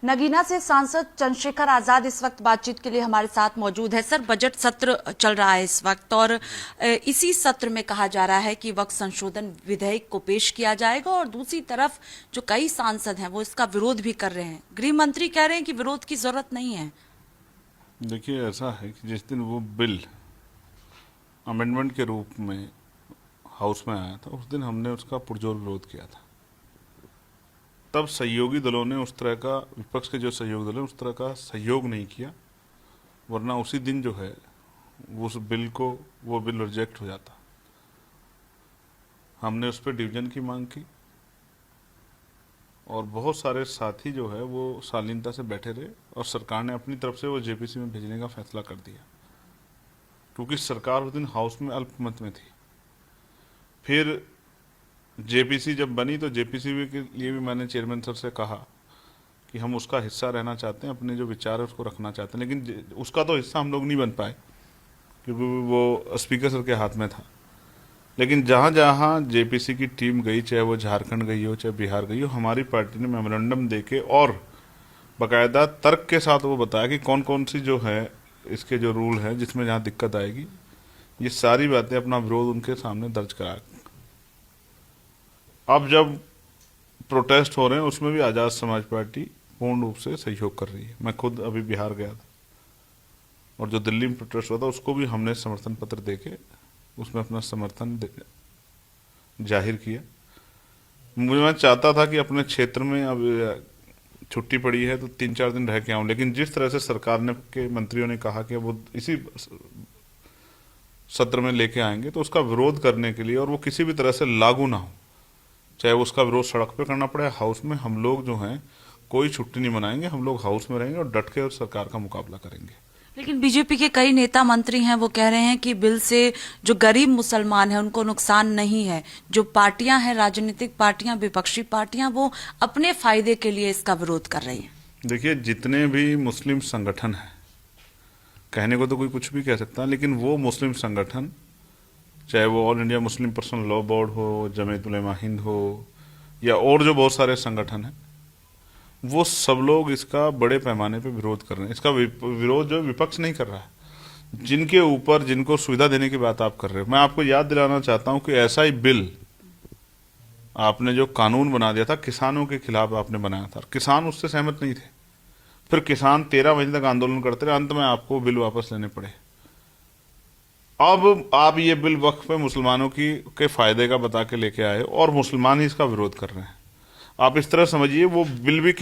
नगीना से सांसद चंद्रशेखर आजाद इस वक्त बातचीत के लिए हमारे साथ मौजूद है। सर, बजट सत्र चल रहा है इस वक्त और इसी सत्र में कहा जा रहा है कि वक्त संशोधन विधेयक को पेश किया जाएगा और दूसरी तरफ जो कई सांसद हैं वो इसका विरोध भी कर रहे हैं। गृह मंत्री कह रहे हैं कि विरोध की जरूरत नहीं है। देखिए, ऐसा है कि जिस दिन वो बिल अमेंडमेंट के रूप में हाउस में आया था उस दिन हमने उसका पुरजोर विरोध किया था। तब सहयोगी दलों ने उस तरह का, विपक्ष के जो सहयोगी दल हैं उस तरह का सहयोग नहीं किया, वरना उसी दिन जो है उस बिल को, वो बिल रिजेक्ट हो जाता। हमने उस पर डिवीजन की मांग की और बहुत सारे साथी जो है वो शालीनता से बैठे रहे और सरकार ने अपनी तरफ से वो जेपीसी में भेजने का फैसला कर दिया, क्योंकि सरकार उस दिन हाउस में अल्पमत में थी। फिर जेपीसी जब बनी तो जेपीसी के लिए भी मैंने चेयरमैन सर से कहा कि हम उसका हिस्सा रहना चाहते हैं, अपने जो विचार है उसको रखना चाहते हैं, लेकिन उसका तो हिस्सा हम लोग नहीं बन पाए क्योंकि वो स्पीकर सर के हाथ में था। लेकिन जहाँ जहाँ जेपीसी की टीम गई, चाहे वो झारखंड गई हो चाहे बिहार गई हो, हमारी पार्टी ने मेमोरेंडम देके और बाकायदा तर्क के साथ वो बताया कि कौन कौन सी जो है इसके जो रूल है जिसमें जहाँ दिक्कत आएगी, ये सारी बातें अपना विरोध उनके सामने दर्ज करा। अब जब प्रोटेस्ट हो रहे हैं उसमें भी आज़ाद समाज पार्टी पूर्ण रूप से सहयोग कर रही है। मैं खुद अभी बिहार गया था और जो दिल्ली में प्रोटेस्ट हुआ था उसको भी हमने समर्थन पत्र देके उसमें अपना समर्थन जाहिर किया। मैं चाहता था कि अपने क्षेत्र में अब छुट्टी पड़ी है तो 3-4 दिन रह के आऊं, लेकिन जिस तरह से सरकार ने के मंत्रियों ने कहा कि वो इसी सत्र में लेके आएंगे तो उसका विरोध करने के लिए और वो किसी भी तरह से लागू ना हो, चाहे उसका विरोध सड़क पे करना पड़े, हाउस में हम लोग जो हैं कोई छुट्टी नहीं मनाएंगे, हम लोग हाउस में रहेंगे और डट के और सरकार का मुकाबला करेंगे। लेकिन बीजेपी के कई नेता मंत्री हैं वो कह रहे हैं कि बिल से जो गरीब मुसलमान हैं उनको नुकसान नहीं है। जो पार्टियां हैं, राजनीतिक पार्टियां, विपक्षी पार्टियां, वो अपने फायदे के लिए इसका विरोध कर रही हैं। देखिए, जितने भी मुस्लिम संगठन हैं, कहने को तो कोई कुछ भी कह सकता है, लेकिन वो मुस्लिम संगठन, चाहे वो all India Muslim personal law board हो, जमीयत उलेमा हिंद हो या और जो बहुत सारे संगठन हैं, वो सब लोग इसका बड़े पैमाने पे विरोध कर रहे हैं। इसका विरोध जो विपक्ष नहीं कर रहा है, जिनके ऊपर जिनको सुविधा देने की बात आप कर रहे हो। मैं आपको याद दिलाना चाहता हूं कि ऐसा ही बिल आपने जो कानून बना दिया था किसानों के खिलाफ आपने बनाया था, किसान उससे सहमत नहीं थे। फिर किसान 13 महीने तक आंदोलन करते रहे, अंत में आपको बिल वापस लेने पड़े। अब आप ये बिल वक्फ पे मुसलमानों के फायदे का बता के लेके आए और मुसलमान ही इसका विरोध कर रहे हैं। आप इस तरह समझिए वो बिल भी